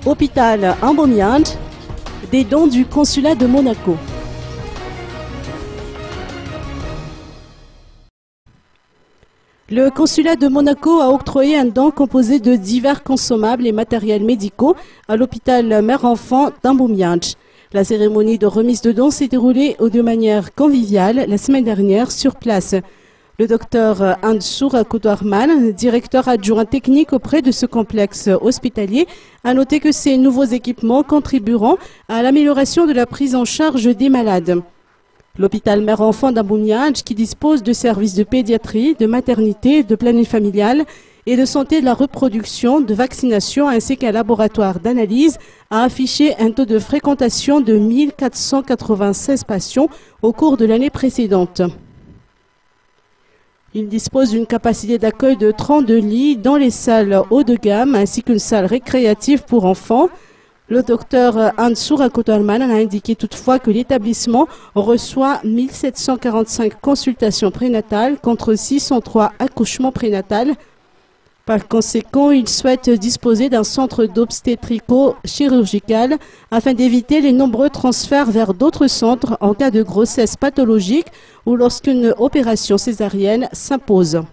Hôpital Ambomiand, des dons du consulat de Monaco. Le consulat de Monaco a octroyé un don composé de divers consommables et matériels médicaux à l'hôpital mère-enfant d'Ambomiand. La cérémonie de remise de dons s'est déroulée de manière conviviale la semaine dernière sur place. Le docteur Ansour Koudarman, directeur adjoint technique auprès de ce complexe hospitalier, a noté que ces nouveaux équipements contribueront à l'amélioration de la prise en charge des malades. L'hôpital mère-enfant d'Ambomiand, qui dispose de services de pédiatrie, de maternité, de planning familial et de santé de la reproduction, de vaccination ainsi qu'un laboratoire d'analyse, a affiché un taux de fréquentation de 1496 patients au cours de l'année précédente. Il dispose d'une capacité d'accueil de 32 lits dans les salles haut de gamme ainsi qu'une salle récréative pour enfants. Le docteur Ansour Koudarman a indiqué toutefois que l'établissement reçoit 1745 consultations prénatales contre 603 accouchements prénatals. Par conséquent, il souhaite disposer d'un centre d'obstétrico-chirurgical afin d'éviter les nombreux transferts vers d'autres centres en cas de grossesse pathologique ou lorsqu'une opération césarienne s'impose.